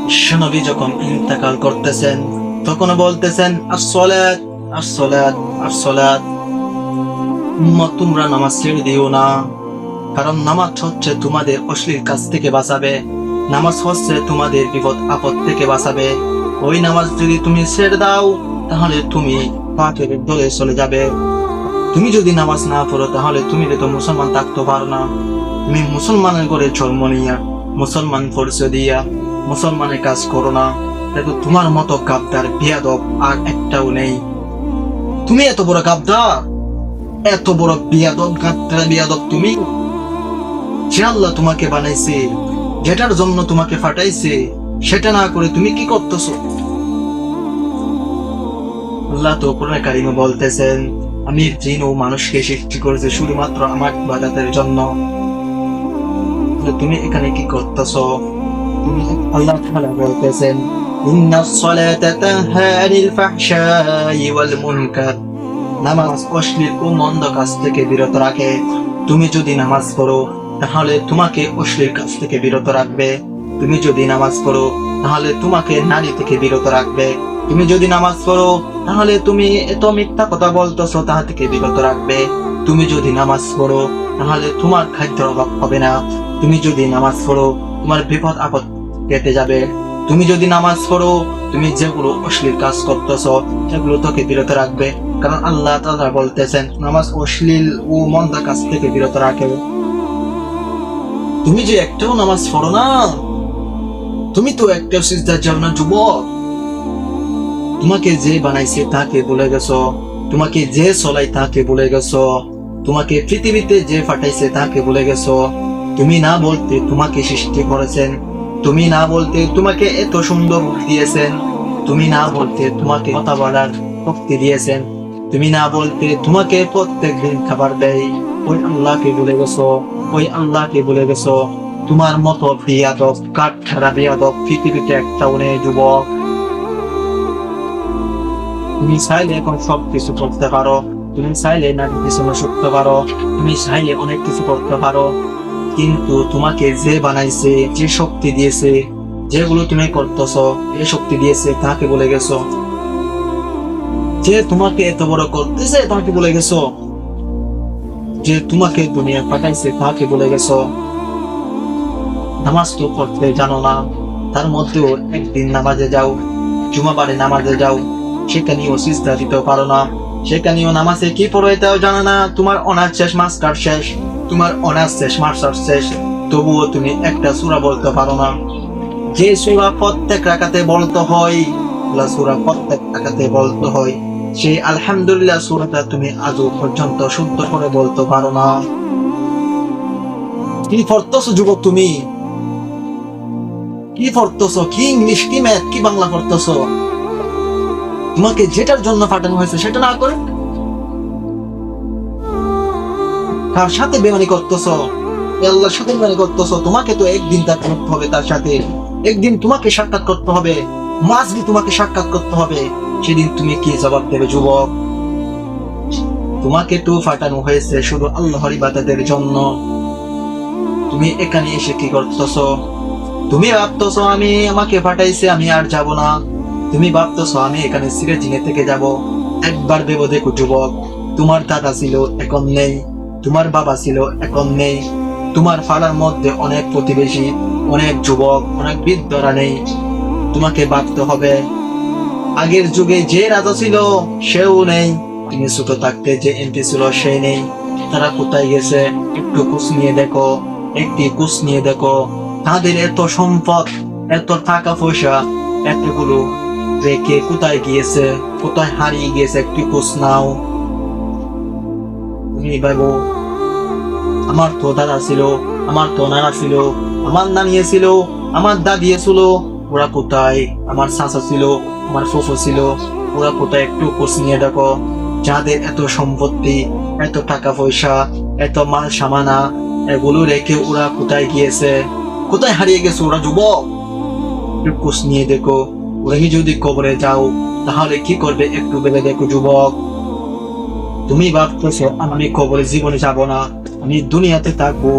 বিশ্বনবী যখন ইন্তেকাল করতেছেন তখন বলতেছেন আসসালাত আসসালাত আসসালাত। উম্মত তোমরা নামাজ ছেড়ে দিও না, কারণ নামাজ হচ্ছে তোমাদের অশ্লীল কাজ থেকে বাঁচাবে, নামাজ হচ্ছে তোমাদের বিপদ আপদ থেকে বাঁচাবে। ওই নামাজ যদি তুমি ছেড়ে দাও তাহলে তুমি পাপের দলে চলে যাবে। তুমি যদি নামাজ না পড়ো তাহলে তুমি তো মুসলমান থাকতে পারো না। তুমি মুসলমানের ঘরে জন্ম নিয়া মুসলমান পরিচয় দিয়া মুসলমানের কাজ করো না, দেখো তোমার মতো গাদ্দার বেয়াদব আর একটাও নেই। তুমি এত বড় গাদ্দার, এত বড় বেয়াদব, গাদ্দার বেয়াদব তুমি। যে আল্লাহ তোমাকে বানাইছে, যেটার জন্য তোমাকে ফাটাইছে, সেটা না করে তুমি কি করতেছো? আল্লাহ তো কোরআনে কারিমে বলতেছেন, আমি জিন ও মানুষকে সৃষ্টি করেছি শুধুমাত্র আমার ইবাদতের জন্য। তুমি এখানে কি করতেছো? আল্লাহ তাআলা বলতেছেন, ইন্নাস সালাতা তানহা আনিল ফাহশাই ওয়াল মুনকার। নামাজ অশ্লীল ও মন্দ কাজ থেকে বিরত রাখে। তুমি যদি নামাজ পড়ো তাহলে তোমাকে অশ্লীল কাজ থেকে বিরত রাখবে। তুমি যদি নামাজ পড়ো তাহলে তোমাকে নারী থেকে বিরত রাখবে। তুমি যদি নামাজ পড়ো তাহলে তুমি এত মিথ্যা কথা বলতেছো তা থেকে বিরত রাখবে। তুমি যদি নামাজ পড়ো তাহলে তোমার খাদ্যের অভাব হবে না। তুমি যদি নামাজ পড়ো তোমার বিপদ আপদ কেটে যাবে। তুমি যদি নামাজ পড়ো তুমি যেগুলো অশ্লীল কাজ করতেছো সেগুলো তোকে বিরত রাখবে, কারণ আল্লাহ তাআলা বলতেছেন নামাজ অশ্লীল ও মন্দ কাজ থেকে বিরত রাখে। তুমি যে একটাও নামাজ পড়ো না, তুমি তো একটাও সিজদা যাও না যুবক। তোমাকে যে বানাইছে তাকে ভুলে গেছো, তোমাকে যে চলাই তাকে ভুলে গেছো, তোমাকে পৃথিবীতে যে ফাটাইছে তাকে ভুলে গেছো। তুমি না বলতে তোমাকে সৃষ্টি করেছেন, তুমি না বলতে তোমাকে এত সুন্দর রূপ দিয়েছেন, তুমি না বলতে তোমাকে কথা বলার শক্তি দিয়েছেন, তুমি না বলতে তোমাকে প্রত্যেক দিন খাবার দেয়। ওই আল্লাহকে ভুলে গেছো, ওই আল্লাহকে ভুলে গেছো। তোমার মতো বেয়াদব, কাঠখারা বেয়াদব পৃথিবীতে একটাও নেই যুবক। তুমি চাইলে এখন সবকিছু করতে পারো, তুমি চাইলে নারী পিছনে ছুটতে পারো, তুমি চাইলে অনেক কিছু করতে পারো, কিন্তু তোমাকে যে বানাইছে, যে শক্তি দিয়েছে, যেগুলো তুমি করতেছো এই শক্তি দিয়েছে তাকে বলে গেছো। যে তোমাকে এত বড় করতেছে তাকে বলে গেছো। যে তোমাকে দুনিয়া পাঠাইছে তাকে বলে গেছো। নামাজ তো পড়তে জানো না, তার মধ্যেও একদিন নামাজে যাও, জুমাবারে নামাজে যাও, সেখানেও সিজদা দিতে পারো না, সেখানেও নামাজে কি পড়ো এটাও জানো না। তোমার অনার্স শেষ, মাস্টার্স শেষ, তোমার অনার্স শেষ, মাস্টার্স শেষ, তবুও তুমি একটা সূরা বলতে পারো না। যে সূরা প্রত্যেক রাকাতে বলতে হয়, সূরা প্রত্যেক রাকাতে বলতে হয়, সেই আলহামদুলিল্লাহ সূরাটা তুমি আজও পর্যন্ত শুদ্ধ করে বলতে পারো না। কি পড়তেছো যুবক তুমি? কি পড়তেছো? কি ইংলিশ, কি ম্যাথ, কি বাংলা পড়তেছো? তোমাকে যেটার জন্য পাঠানো হয়েছে সেটা না করে তার সাথে বেমানি করতেছো, আল্লাহর সাথে বেমানি করতেছো। তোমাকে তো একদিন দেখা করতে হবে, তার সাথে একদিন তোমাকে সাক্ষাৎ করতে হবে, মাসবি তোমাকে সাক্ষাৎ করতে হবে। সেদিন তুমি কি জবাব দেবে যুবক? তোমাকে তো পাঠানো হয়েছে শুধু আল্লাহর ইবাদতের জন্য। তুমি এখানে এসে কি করতেছো? তুমি ভাবতেছো আমি আমাকে পাঠাইছে আমি আর যাব না, তুমি ভাবতেছো আমি এখানে চিরদিনের থেকে যাব। একবার ভেবে দেখো যুবক, তোমার দাদা ছিল এখন নেই, তোমার বাবা ছিল এখন নেই, তোমার পাড়ার মধ্যে অনেক প্রতিবেশী, অনেক যুবক, অনেক বৃদ্ধরা নেই। তোমাকে ভাবতে হবে আগের যুগে যে রাজা ছিল সেও নেই, তুমি ছোট থাকতে যে এমপি ছিল সে নেই। তারা কোথায় গেছে একটু খোঁজ নিয়ে দেখো, একটি খোঁজ নিয়ে দেখো। তাদের এত সম্পদ, এত টাকা পয়সা, এতগুলো রেখে কোথায় গিয়েছে, কোথায় হারিয়ে গিয়েছে একটি খোঁজ নাও। তুমি ভাবো আমার তো দাদা ছিল, আমার তো নানা ছিল, আমার নানিয়ে ছিল, আমার দাদি ছিল, ওরা কোথায়? আমার চাচা ছিল, আমার ফুফু ছিল, ওরা কোথায়? একটু খোঁজ নিয়ে দেখো। যাদের এত সম্পত্তি, এত টাকা পয়সা, এত মাল সামানা, এগুলো রেখে ওরা কোথায় গিয়েছে, কোথায় হারিয়ে গেছে ওরা যুবক? একটু খোঁজ নিয়ে দেখো। ওরা যদি কবরে যাও তাহলে কি করবে একটু ভেবে দেখো যুবক। তুমি ভাবতেছো আমি কবরে জীবনে যাব না, আমি দুনিয়াতে থাকবো,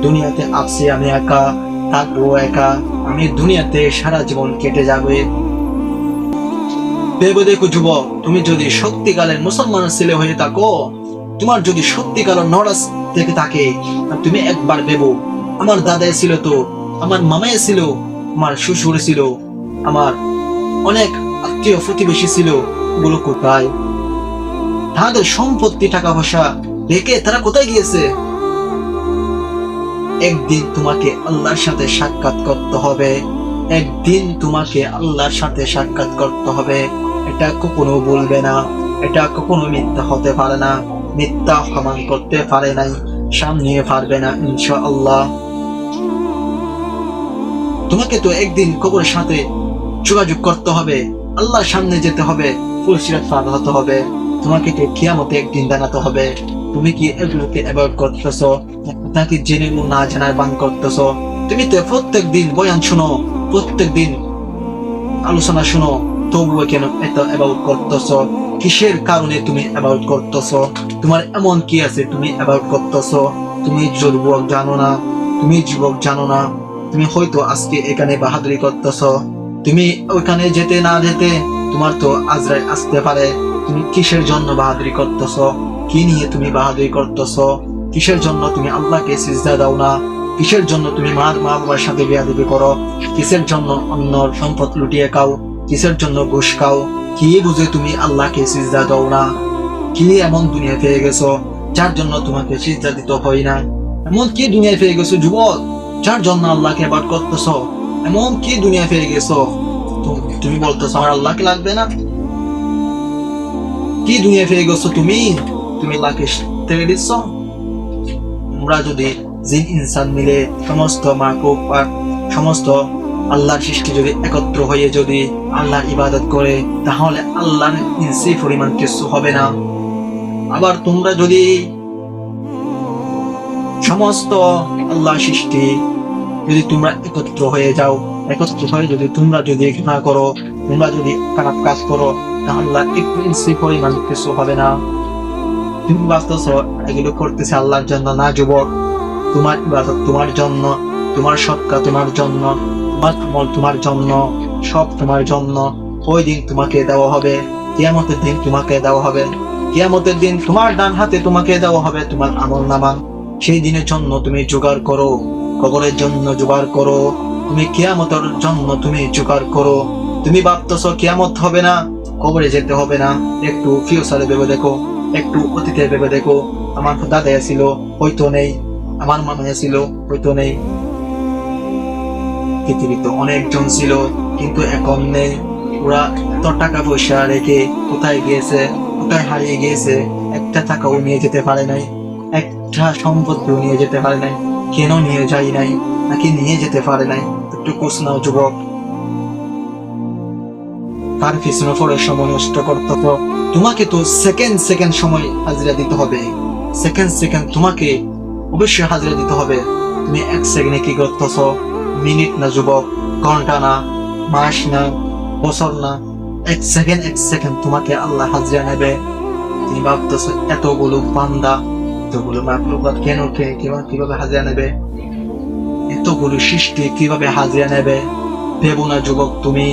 দুনিয়াতে আছি আমি একা, থাকবো একা, আমি দুনিয়াতে সারা জীবন কেটে যাবে। ভেবে দেখো যুবক, তুমি যদি সত্যিকারের মুসলমানের ছেলে হয়ে থাকো, তোমার যদি সত্যিকারের নরাজ থেকে থাকে, তুমি একবার ভেবো, আমার দাদা ছিল, তো আমার মামা ছিল, আমার শ্বশুর ছিল, আমার অনেক আত্মীয় প্রতিবেশী ছিল, ওগুলো কোথায়? তাদের সম্পত্তি টাকা পয়সা রেখে তারা কোথায় গিয়েছে? একদিন তোমাকে আল্লাহর সাথে সাক্ষাৎ করতে হবে, একদিন তোমাকে আল্লাহর সাথে সাক্ষাৎ করতে হবে। এটা কখনো বলবে না, এটা কখনো মিথ্যা হতে পারে না, মিথ্যা প্রমাণ করতে পারে নাই, সামনে পারবে না ইনশাআল্লাহ। তোমাকে তো একদিন কবরের সাথে যোগাযোগ করতে হবে, আল্লাহর সামনে যেতে হবে, ফুলসিরাত পার হতে হবে, তোমাকে তো কিয়ামতে একদিন জানাতে হবে। তুমি কি এগুলোকে অ্যাভয়েড করতেছো, নাকি জেনে না জানার বান করতেছো? তুমি তো প্রত্যেক দিন বয়ান শুনো, প্রত্যেক দিন আলোচনা শুনো, তবুও কেন এত অ্যাভয়েড করতেছো? কিসের কারণে তুমি অ্যাভয়েড করতেছো? তোমার এমন কি আছে তুমি অ্যাভয়েড করতেছো? তুমি যুবক জানো না, তুমি যুবক জানো না, তুমি হয়তো আজকে এখানে বাহাদুরি করতেছো, তুমি ওইখানে যেতে না যেতে তোমার তো আজরাইল আসতে পারে। তুমি কিসের জন্য বাহাদুরি করতেছো? কি নিয়ে তুমি বাহাদুরি করতেছো? কিসের জন্য তুমি আল্লাহকে সিজদা দাও না? কিসের জন্য তুমি মা বাবার সাথে বেয়াদবি করো? কিসের জন্য অন্যর সম্পদ লুটিয়ে খাও? কিসের জন্য ঘুষ খাও? কি বুঝে তুমি আল্লাহকে সিজদা দাও না? কি এমন দুনিয়া পেয়ে গেছো যার জন্য তোমাকে সিজদা দিতে হয় না? এমন কি দুনিয়ায় পেয়ে গেছো যুবক যার জন্য আল্লাহকে বাদ করতেছো? এমন কি দুনিয়া পেয়ে গেছো তুমি বলতেছো আমার আল্লাহকে লাগবে না? কি দুনিয়া পেয়ে গেছো তুমি আল্লাহকে ছেড়ে দিচ্ছ? আমরা যদি জিন ইনসান মিলে সমস্ত মাহবুব আর সমস্ত আল্লাহর সৃষ্টি যদি একত্র হয়ে যদি আল্লাহর ইবাদত করে, তাহলে আল্লাহর ইনসি পরিমাণ কিছু হবে না। আবার তোমরা যদি সমস্ত আল্লাহর সৃষ্টি যদি তোমরা একত্র হয়ে যাও, একত্র হয়ে যদি তোমরা যদি ঘৃণা করো, তোমরা যদি খারাপ কাজ করো, তাহলে একটু ইনসি পরিমাণ কিছু হবে না। তুমি বাঁচতেছ এগুলো করতেছে আল্লাহর জন্য না যুবক। তোমার ইবাদত তোমার জন্য, তোমার সৎকার তোমার জন্য, তোমার আমল তোমার জন্য, সব তোমার জন্য। ওই দিন তোমাকে দেওয়া হবে, কিয়ামতের দিন তোমাকে দেওয়া হবে, কিয়ামতের দিন তোমার ডান হাতে তোমাকে দেওয়া হবে তোমার আমল নামা। সেই দিনের জন্য তুমি জোগাড় করো, কবরের জন্য জোগাড় করো, তুমি কিয়ামতের জন্য তুমি জোগাড় করো। তুমি ভাবতেছো কিয়ামত হবে না, কবরে যেতে হবে না, একটু ফিউচারে ভেবে দেখো, একটু অতীতে ভেবে দেখো। আমার দাদা ছিল, হয়তো নেই, আমার মামা ছিল, হয়তো নেই, পৃথিবীতে অনেকজন ছিল কিন্তু এখন নেই। ওরা এত টাকা পয়সা রেখে কোথায় গিয়েছে, কোথায় হারিয়ে গিয়েছে? একটা টাকাও নিয়ে যেতে পারে নাই, একটা সম্পত্তিও নিয়ে যেতে পারে নাই। কেন নিয়ে যাই নাই, নাকি নিয়ে যেতে পারে নাই? একটু কোশ নাও যুবক। তার পিছনে পড়ে সময় নষ্ট করতে তো তোমাকে তো সেকেন্ড সেকেন্ড সময় হাজিরা দিতে হবে, সেকেন্ড সেকেন্ড তোমাকে অবশ্যই হাজিরা দিতে হবে। তুমি এক সেকেন্ডে কি করতেছ? মিনিট না যুবক, ঘন্টা না, মাস না, বছর না, এক সেকেন্ড তোমাকে আল্লাহ হাজিরা নেবে। তুমি ভাবতেছ এতগুলো বান্দা, এতগুলো মাখলুকাত কেন কিভাবে হাজিরা নেবে? এতগুলো সৃষ্টি কিভাবে হাজিরা নেবে? ভেবো না যুবক, তুমি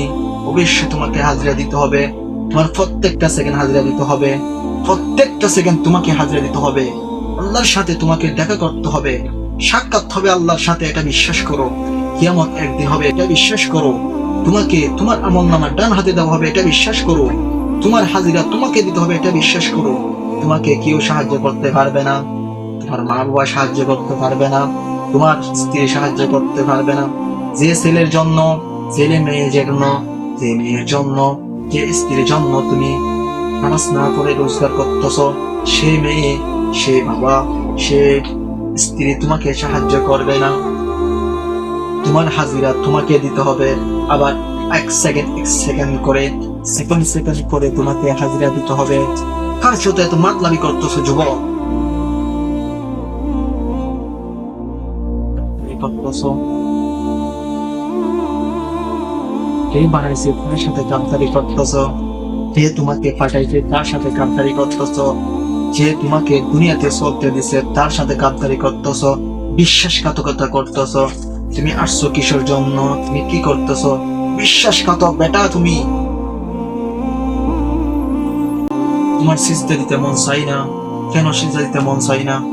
অবশ্যই তোমাকে হাজিরা দিতে হবে। তোমার প্রত্যেকটা সেকেন্ড হাজিরা দিতে হবে, প্রত্যেকটা সেকেন্ড তোমাকে হাজিরা দিতে হবে। আল্লাহর সাথে তোমাকে দেখা করতে হবে, সাক্ষাৎ হবে আল্লাহর সাথে, এটা বিশ্বাস করো। কিয়ামত একদিন হবে, এটা বিশ্বাস করো। তোমাকে তোমার আমল নামা ডান হাতে দেওয়া হবে, এটা বিশ্বাস করো। তোমার হাজিরা তোমাকে দিতে হবে, এটা বিশ্বাস করো। তোমাকে কেউ সাহায্য করতে পারবে না, তোমার মা বাবা সাহায্য করতে পারবে না, তোমার স্ত্রী সাহায্য করতে পারবে না। যে ছেলের জন্য, ছেলে মেয়ের জন্য, যে মেয়ের জন্য, যে স্ত্রীর জন্য তুমি নামাজ না করে রোজগার করতেছ, সে মেয়ে, সে বাবা, সে স্ত্রী তোমাকে সাহায্য করবে না। তোমার হাজিরা তোমাকে দিতে হবে। আবার এক সেকেন্ড করে, সেকেন্ড করে তোমাকে হাজিরা দিতে হবে। কার সাথে এত মাতলামি করতেছো যুবক? কে বানাইছে তার সাথে কামতারি করতেছ, যে তোমাকে পাঠাইছে তার সাথে কামতারি করতেছ, যে তোমাকে দুনিয়াতে চলতে দিছে তার সাথে কামতারি করতেছ, বিশ্বাসঘাতকতা করতেছ। তুমি আসছো কিসের জন্য? তুমি কি করতেছো? বিশ্বাসঘাতক বেটা তুমি। তোমার সিজদা দিতে মন চাই না। কেন সিজদা দিতে মন চাই না?